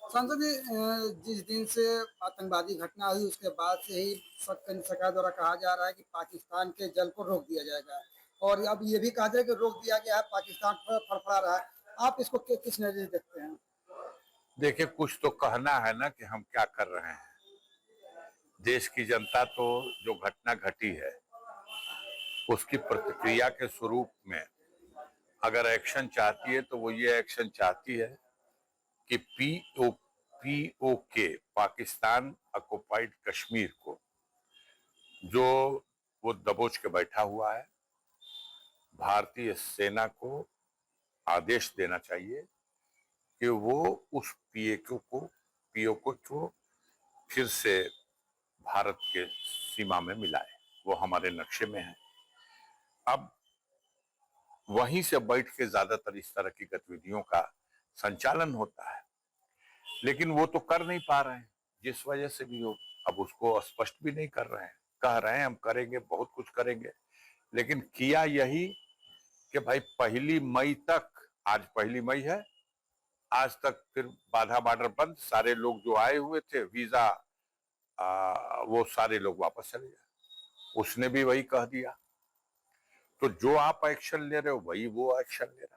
सांसद जी, जिस दिन से आतंकवादी घटना हुई उसके बाद से ही सरकार द्वारा कहा जा रहा है कि पाकिस्तान के जल को रोक दिया जाएगा। और अब ये भी कहा जाए कि रोक दिया गया है, पाकिस्तान पर फड़फड़ा रहा है। आप इसको किस नजर से देखते हैं? देखिए, कुछ तो कहना है ना कि हम क्या कर रहे हैं। देश की जनता तो जो घटना घटी है उसकी प्रतिक्रिया के स्वरूप में अगर एक्शन चाहती है तो वो ये एक्शन चाहती है कि पीओके पाकिस्तान ऑक्युपाइड कश्मीर को जो वो दबोच के बैठा हुआ है, भारतीय सेना को आदेश देना चाहिए कि वो उस पीओके को फिर से भारत के सीमा में मिलाए। वो हमारे नक्शे में है। अब वहीं से बैठ के ज्यादातर इस तरह की गतिविधियों का संचालन होता है, लेकिन वो तो कर नहीं पा रहे हैं जिस वजह से भी हो। अब उसको स्पष्ट भी नहीं कर रहे हैं, कह रहे हैं हम करेंगे, बहुत कुछ करेंगे, लेकिन किया यही कि भाई 1 मई तक, आज 1 मई है, आज तक फिर बाधा बॉर्डर बंद, सारे लोग जो आए हुए थे वीजा वो सारे लोग वापस चले जाए। उसने भी वही कह दिया। तो जो आप एक्शन ले रहे हो वही वो एक्शन ले रहा।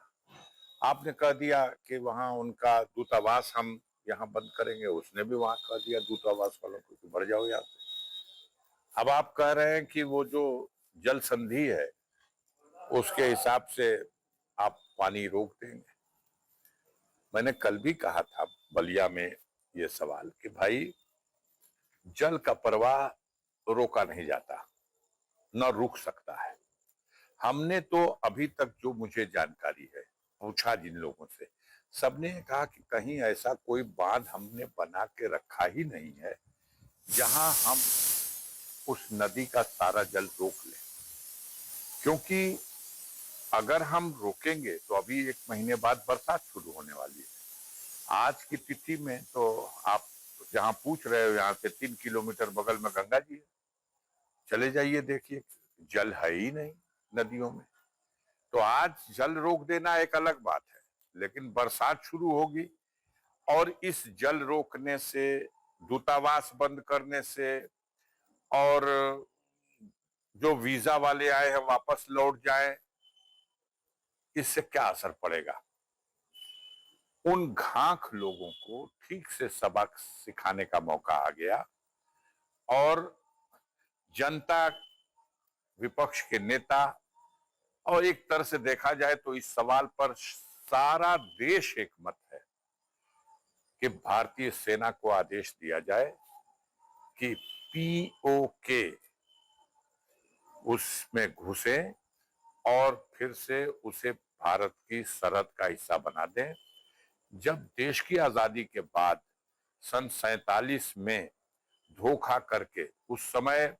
आपने कह दिया कि वहां उनका दूतावास हम यहाँ बंद करेंगे, उसने भी वहां कह दिया दूतावास वालों को कि बढ़ जाओ यहाँ से। अब आप कह रहे हैं कि वो जो जल संधि है उसके हिसाब से आप पानी रोक देंगे। मैंने कल भी कहा था बलिया में ये सवाल कि भाई जल का प्रवाह रोका नहीं जाता, न रुक सकता है। हमने तो अभी तक जो मुझे जानकारी है, पूछा जिन लोगों से, सबने कहा कि कहीं ऐसा कोई बांध हमने बना के रखा ही नहीं है जहां हम उस नदी का सारा जल रोक लें। क्योंकि अगर हम रोकेंगे तो अभी 1 महीने बाद बरसात शुरू होने वाली है। आज की तिथि में तो आप जहां पूछ रहे हो यहां से 3 किलोमीटर बगल में गंगा जी है, चले जाइए देखिए, जल है ही नहीं नदियों में। तो आज जल रोक देना एक अलग बात है, लेकिन बरसात शुरू होगी और इस जल रोकने से, दूतावास बंद करने से, और जो वीजा वाले आए हैं वापस लौट जाएं, इससे क्या असर पड़ेगा? उन घांक लोगों को ठीक से सबक सिखाने का मौका आ गया और जनता, विपक्ष के नेता, और एक तरह से देखा जाए तो इस सवाल पर सारा देश एक मत है कि भारतीय सेना को आदेश दिया जाए कि पीओके उसमें घुसे और फिर से उसे भारत की सरहद का हिस्सा बना दें। जब देश की आजादी के बाद सन 47 में धोखा करके, उस समय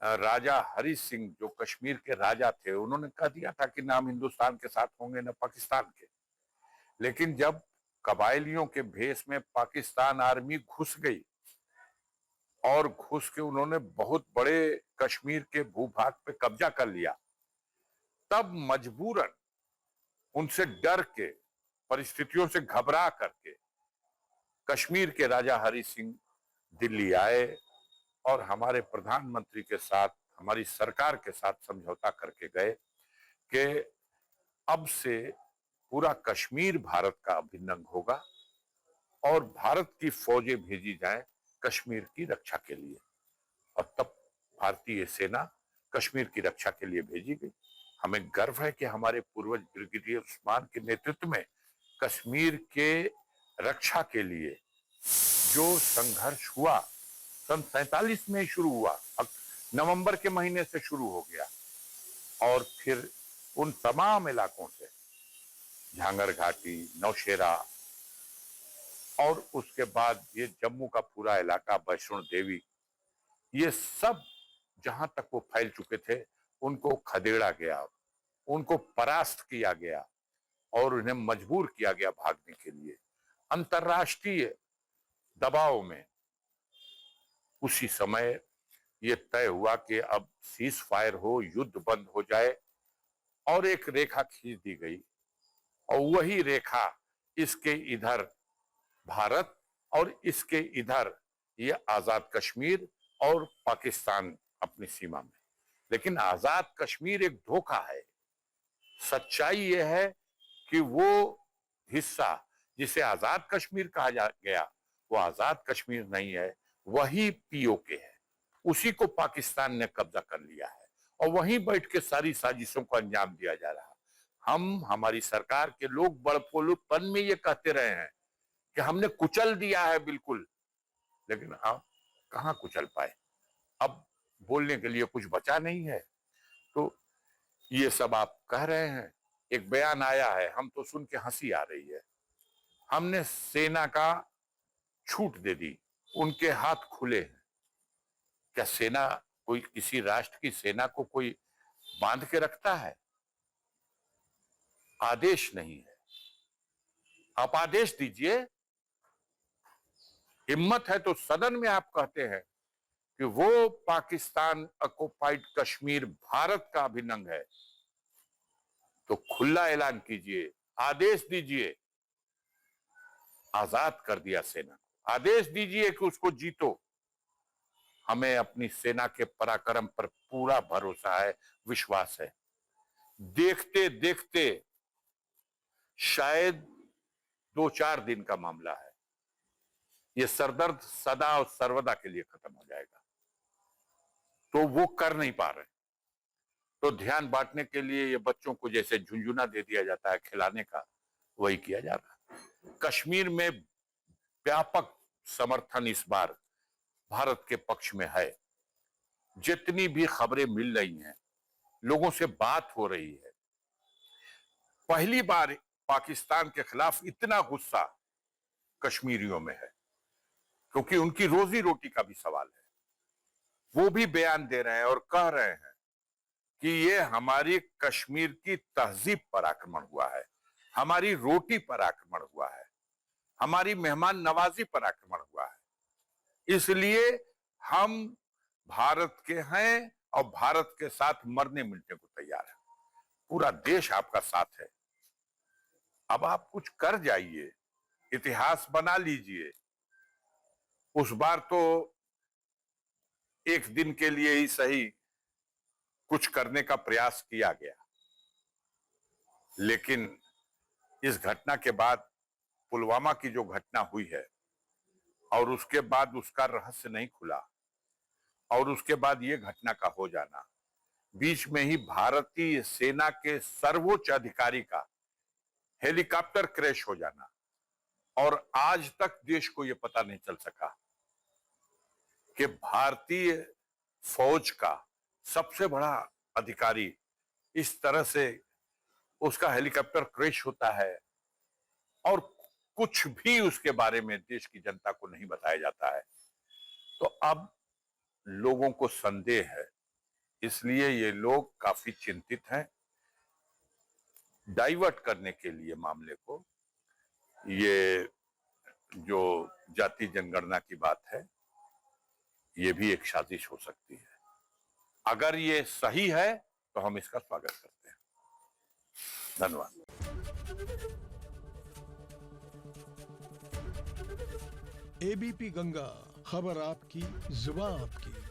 राजा हरि सिंह जो कश्मीर के राजा थे, उन्होंने कह दिया था कि ना हम हिंदुस्तान के साथ होंगे ना पाकिस्तान के। लेकिन जब कबायलियों के भेष में पाकिस्तान आर्मी घुस गई और घुस के उन्होंने बहुत बड़े कश्मीर के भूभाग पे कब्जा कर लिया, तब मजबूरन उनसे डर के, परिस्थितियों से घबरा करके कश्मीर के राजा हरि सिंह दिल्ली आए और हमारे प्रधानमंत्री के साथ, हमारी सरकार के साथ समझौता करके गए कि अब से पूरा कश्मीर भारत का अभिन्न अंग होगा और भारत की फौजें भेजी जाएं कश्मीर की रक्षा के लिए। और तब भारतीय सेना कश्मीर की रक्षा के लिए भेजी गई। हमें गर्व है कि हमारे पूर्वज ब्रिगेडियर उस्मान के नेतृत्व में कश्मीर के रक्षा के लिए जो संघर्ष हुआ, सन 47 में शुरू हुआ, नवंबर के महीने से शुरू हो गया, और फिर उन तमाम इलाकों से, झांगर घाटी, नौशेरा, और उसके बाद ये जम्मू का पूरा इलाका, वैष्णो देवी, ये सब जहां तक वो फैल चुके थे उनको खदेड़ा गया, उनको परास्त किया गया और उन्हें मजबूर किया गया भागने के लिए अंतर्राष्ट्रीय दबाव में। उसी समय ये तय हुआ कि अब सीज फायर हो, युद्ध बंद हो जाए, और एक रेखा खींच दी गई। और वही रेखा इसके इधर भारत और इसके इधर ये आजाद कश्मीर और पाकिस्तान अपनी सीमा में। लेकिन आजाद कश्मीर एक धोखा है। सच्चाई ये है कि वो हिस्सा जिसे आजाद कश्मीर कहा गया वो आजाद कश्मीर नहीं है, वही पीओके है। उसी को पाकिस्तान ने कब्जा कर लिया है और वहीं बैठ के सारी साजिशों को अंजाम दिया जा रहा है। हमारी सरकार के लोग बड़पोलूपन में ये कहते रहे हैं कि हमने कुचल दिया है बिल्कुल, लेकिन आप कहां कुचल पाए? अब बोलने के लिए कुछ बचा नहीं है। तो ये सब आप कह रहे हैं, एक बयान आया है, हम तो सुन के हंसी आ रही है। हमने सेना का छूट दे दी, उनके हाथ खुले हैं। क्या सेना, कोई किसी राष्ट्र की सेना को कोई बांध के रखता है? आदेश नहीं है, आप आदेश दीजिए। हिम्मत है तो सदन में आप कहते हैं कि वो पाकिस्तान ऑक्युपाइड कश्मीर भारत का अभिन्न अंग है, तो खुला ऐलान कीजिए, आदेश दीजिए, आजाद कर दिया सेना को, आदेश दीजिए कि उसको जीतो। हमें अपनी सेना के पराक्रम पर पूरा भरोसा है, विश्वास है। देखते देखते शायद 2-4 दिन का मामला है, ये सरदर्द सदा और सर्वदा के लिए खत्म हो जाएगा। तो वो कर नहीं पा रहे, तो ध्यान बांटने के लिए ये बच्चों को जैसे झुंझुना दे दिया जाता है खिलाने का, वही किया जा रहा है। कश्मीर में व्यापक समर्थन इस बार भारत के पक्ष में है। जितनी भी खबरें मिल रही हैं, लोगों से बात हो रही है, पहली बार पाकिस्तान के खिलाफ इतना गुस्सा कश्मीरियों में है, क्योंकि उनकी रोजी रोटी का भी सवाल है। वो भी बयान दे रहे हैं और कह रहे हैं कि ये हमारी कश्मीर की तहजीब पर आक्रमण हुआ है, हमारी रोटी पर आक्रमण हुआ है, हमारी मेहमान नवाजी पर आक्रमण हुआ है, इसलिए हम भारत के हैं और भारत के साथ मरने मिलने को तैयार है। पूरा देश आपका साथ है, अब आप कुछ कर जाइए, इतिहास बना लीजिए। उस बार तो एक दिन के लिए ही सही कुछ करने का प्रयास किया गया, लेकिन इस घटना के बाद, पुलवामा की जो घटना हुई है और उसके बाद उसका रहस्य नहीं खुला और उसके बाद ये घटना का हो जाना, बीच में ही भारतीय सेना के सर्वोच्च अधिकारी का हेलीकॉप्टर क्रैश हो जाना, और आज तक देश को यह पता नहीं चल सका कि भारतीय फौज का सबसे बड़ा अधिकारी इस तरह से उसका हेलीकॉप्टर क्रैश होता है और कुछ भी उसके बारे में देश की जनता को नहीं बताया जाता है। तो अब लोगों को संदेह है, इसलिए ये लोग काफी चिंतित हैं। डाइवर्ट करने के लिए मामले को, ये जो जाति जनगणना की बात है, ये भी एक साजिश हो सकती है। अगर ये सही है तो हम इसका स्वागत करते हैं। धन्यवाद। एबीपी गंगा, खबर आपकी, जुबान आपकी।